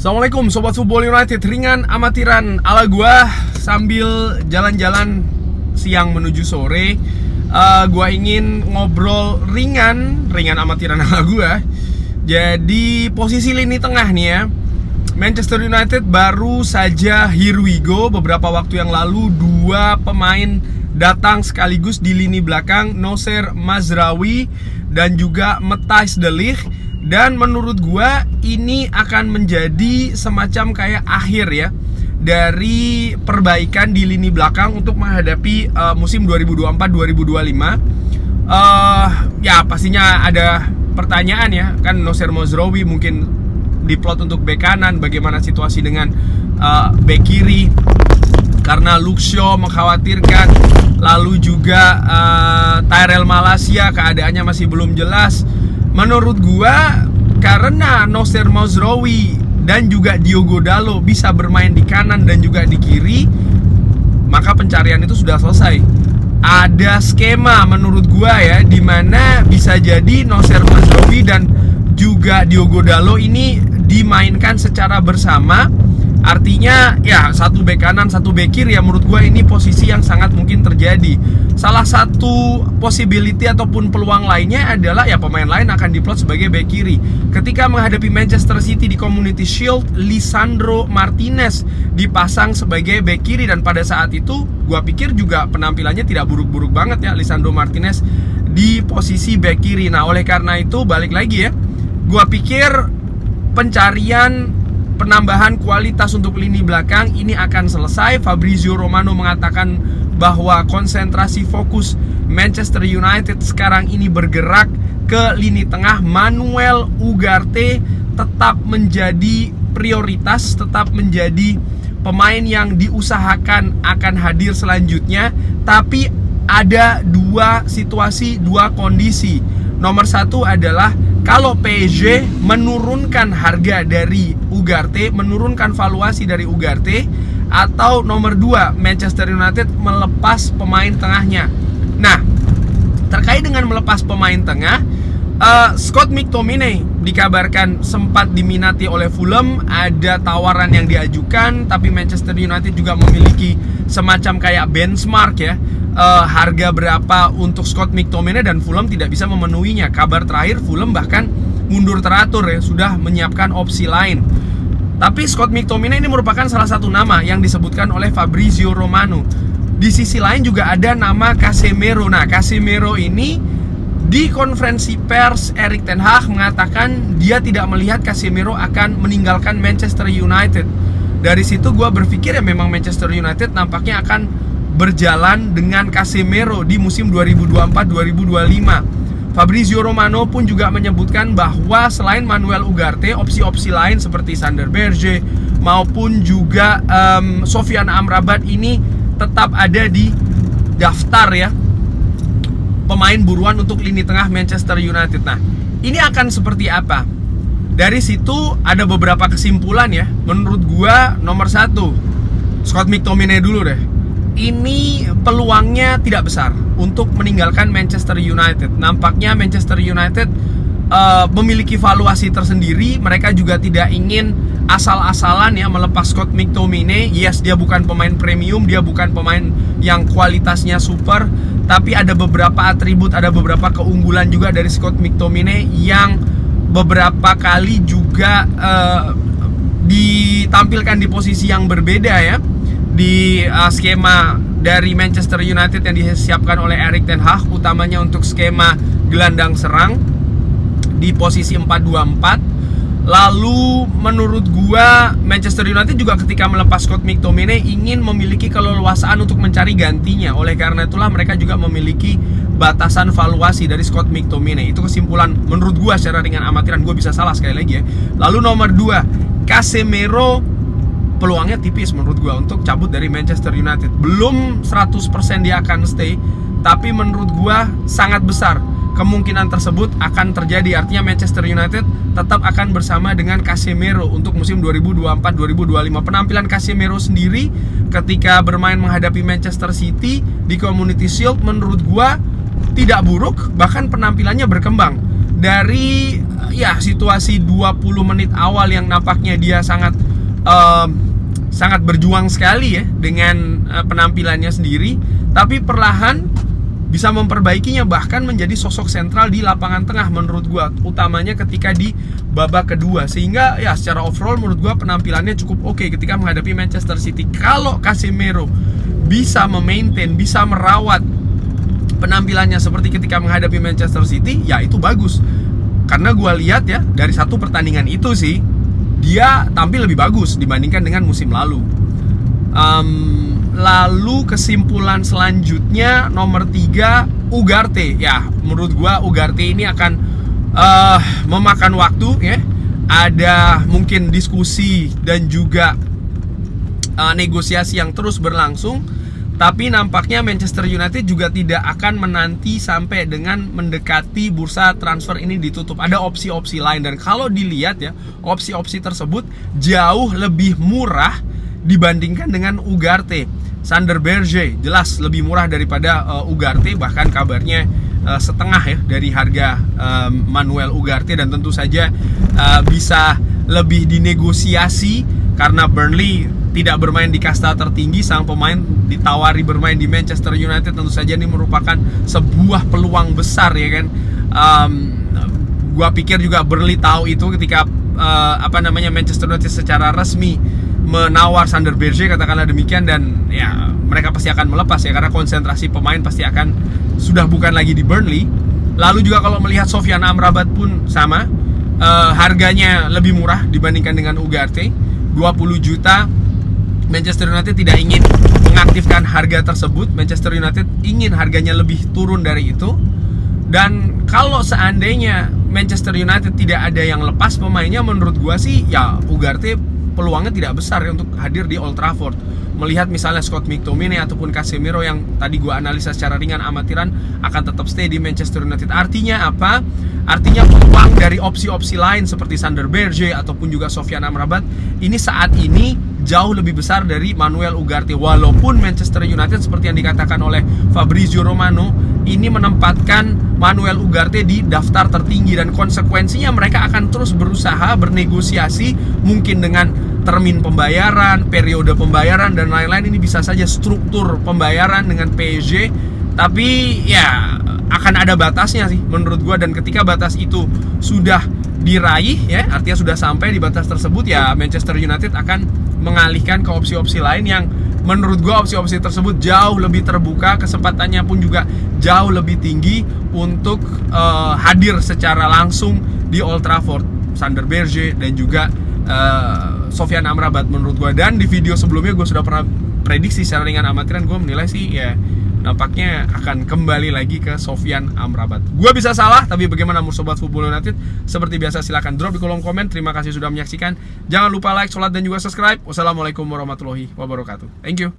Assalamualaikum Sobat Football United, ringan amatiran ala gua sambil jalan-jalan siang menuju sore. Gua ingin ngobrol ringan amatiran ala gua. Jadi posisi lini tengah nih ya, Manchester United baru saja here we go. Beberapa waktu yang lalu dua pemain datang sekaligus di lini belakang, Noussair Mazraoui dan juga Matthijs de Ligt. Dan menurut gua ini akan menjadi semacam kayak akhir ya dari perbaikan di lini belakang untuk menghadapi musim 2024-2025. Ya pastinya ada pertanyaan ya, kan Noussair Mazraoui mungkin diplot untuk bek kanan, bagaimana situasi dengan bek kiri karena Luke Shaw mengkhawatirkan, lalu juga Tyrell Malacia keadaannya masih belum jelas. Menurut gua karena Noussair Mazraoui dan juga Diogo Dalot bisa bermain di kanan dan juga di kiri, maka pencarian itu sudah selesai. Ada skema menurut gua ya, dimana bisa jadi Noussair Mazraoui dan juga Diogo Dalot ini dimainkan secara bersama. Artinya ya satu bek kanan, satu bek kiri ya, menurut gue ini posisi yang sangat mungkin terjadi. Salah satu possibility ataupun peluang lainnya adalah ya pemain lain akan diplot sebagai bek kiri. Ketika menghadapi Manchester City di Community Shield, Lisandro Martinez dipasang sebagai bek kiri, dan pada saat itu gue pikir juga penampilannya tidak buruk-buruk banget ya Lisandro Martinez di posisi bek kiri. Nah oleh karena itu balik lagi ya, gue pikir pencarian penambahan kualitas untuk lini belakang ini akan selesai. Fabrizio Romano mengatakan bahwa konsentrasi fokus Manchester United sekarang ini bergerak ke lini tengah. Manuel Ugarte tetap menjadi prioritas, tetap menjadi pemain yang diusahakan akan hadir selanjutnya. Tapi ada dua situasi, dua kondisi. Nomor satu adalah kalau PSG menurunkan harga dari Ugarte, menurunkan valuasi dari Ugarte, atau nomor dua, Manchester United melepas pemain tengahnya. Nah, terkait dengan melepas pemain tengah, Scott McTominay dikabarkan sempat diminati oleh Fulham. Ada tawaran yang diajukan, tapi Manchester United juga memiliki semacam kayak benchmark ya, harga berapa untuk Scott McTominay, dan Fulham tidak bisa memenuhinya. Kabar terakhir Fulham bahkan mundur teratur ya, sudah menyiapkan opsi lain. Tapi Scott McTominay ini merupakan salah satu nama yang disebutkan oleh Fabrizio Romano. Di sisi lain juga ada nama Casemiro. Nah, Casemiro ini di konferensi pers Erik ten Hag mengatakan dia tidak melihat Casemiro akan meninggalkan Manchester United. Dari situ gue berpikir ya memang Manchester United nampaknya akan berjalan dengan Casemiro di musim 2024-2025. Fabrizio Romano pun juga menyebutkan bahwa selain Manuel Ugarte, opsi-opsi lain seperti Sander Berge maupun juga Sofyan Amrabat ini tetap ada di daftar ya pemain buruan untuk lini tengah Manchester United. Nah, ini akan seperti apa? Dari situ ada beberapa kesimpulan ya. Menurut gua nomor satu, Scott McTominay dulu deh. Ini peluangnya tidak besar untuk meninggalkan Manchester United. Nampaknya Manchester United memiliki valuasi tersendiri. Mereka juga tidak ingin asal-asalan ya melepas Scott McTominay. Yes, dia bukan pemain premium, dia bukan pemain yang kualitasnya super, tapi ada beberapa atribut, ada beberapa keunggulan juga dari Scott McTominay yang beberapa kali juga ditampilkan di posisi yang berbeda ya, di skema dari Manchester United yang disiapkan oleh Erik ten Hag, utamanya untuk skema gelandang serang di posisi 4-2-4. Lalu menurut gua Manchester United juga ketika melepas Scott McTominay ingin memiliki keleluasaan untuk mencari gantinya. Oleh karena itulah mereka juga memiliki batasan valuasi dari Scott McTominay. Itu kesimpulan menurut gua secara ringan amatiran, gua bisa salah sekali lagi ya. Lalu nomor 2, Casemiro peluangnya tipis menurut gua untuk cabut dari Manchester United. Belum 100% dia akan stay, tapi menurut gua sangat besar kemungkinan tersebut akan terjadi. Artinya Manchester United tetap akan bersama dengan Casemiro untuk musim 2024-2025. Penampilan Casemiro sendiri ketika bermain menghadapi Manchester City di Community Shield menurut gua tidak buruk, bahkan penampilannya berkembang. dari ya situasi 20 menit awal yang nampaknya dia sangat berjuang sekali ya dengan penampilannya sendiri, tapi perlahan bisa memperbaikinya, bahkan menjadi sosok sentral di lapangan tengah menurut gua, utamanya ketika di babak kedua. Sehingga ya secara overall menurut gua penampilannya cukup oke ketika menghadapi Manchester City. Kalau Casemiro bisa memaintain, bisa merawat penampilannya seperti ketika menghadapi Manchester City, ya itu bagus. Karena gua lihat ya dari satu pertandingan itu sih dia tampil lebih bagus dibandingkan dengan musim lalu. Lalu kesimpulan selanjutnya nomor 3, Ugarte. Ya, menurut gua Ugarte ini akan memakan waktu ya. Ada mungkin diskusi dan juga negosiasi yang terus berlangsung. Tapi nampaknya Manchester United juga tidak akan menanti sampai dengan mendekati bursa transfer ini ditutup. Ada opsi-opsi lain, dan kalau dilihat ya, opsi-opsi tersebut jauh lebih murah dibandingkan dengan Ugarte. Sander Berge jelas lebih murah daripada Ugarte, bahkan kabarnya setengah ya dari harga Manuel Ugarte, dan tentu saja bisa lebih dinegosiasi karena Burnley tidak bermain di kasta tertinggi. Sang pemain ditawari bermain di Manchester United, tentu saja ini merupakan sebuah peluang besar ya kan. Gua pikir juga Burnley tahu itu ketika Manchester United secara resmi menawar Sander Berge, katakanlah demikian, dan ya mereka pasti akan melepas ya karena konsentrasi pemain pasti akan sudah bukan lagi di Burnley. Lalu juga kalau melihat Sofyan Amrabat pun sama, harganya lebih murah dibandingkan dengan Ugarte, 20 juta. Manchester United tidak ingin mengaktifkan harga tersebut. Manchester United ingin harganya lebih turun dari itu. Dan kalau seandainya Manchester United tidak ada yang lepas pemainnya, menurut gua sih ya Ugarte peluangnya tidak besar ya untuk hadir di Old Trafford. Melihat misalnya Scott McTominay ataupun Casemiro yang tadi gua analisa secara ringan amatiran akan tetap stay di Manchester United. Artinya apa? Artinya peluang dari opsi-opsi lain seperti Sander Berge ataupun juga Sofyan Amrabat ini saat ini jauh lebih besar dari Manuel Ugarte. Walaupun Manchester United seperti yang dikatakan oleh Fabrizio Romano ini menempatkan Manuel Ugarte di daftar tertinggi, dan konsekuensinya mereka akan terus berusaha bernegosiasi mungkin dengan termin pembayaran, periode pembayaran, dan lain-lain. Ini bisa saja struktur pembayaran dengan PSG, tapi ya akan ada batasnya sih menurut gua, dan ketika batas itu sudah diraih ya, artinya sudah sampai di batas tersebut, ya Manchester United akan mengalihkan ke opsi-opsi lain yang menurut gua opsi-opsi tersebut jauh lebih terbuka, kesempatannya pun juga jauh lebih tinggi untuk hadir secara langsung di Old Trafford. Sander Berge dan juga Sofyan Amrabat menurut gua. Dan di video sebelumnya gua sudah pernah prediksi secara ringan amatiran, gua menilai sih ya nampaknya akan kembali lagi ke Sofyan Amrabat. Gua bisa salah, tapi bagaimana menurut Sobat Football United? Seperti biasa silahkan drop di kolom komen. Terima kasih sudah menyaksikan. Jangan lupa like, sholat, dan juga subscribe. Wassalamualaikum warahmatullahi wabarakatuh. Thank you.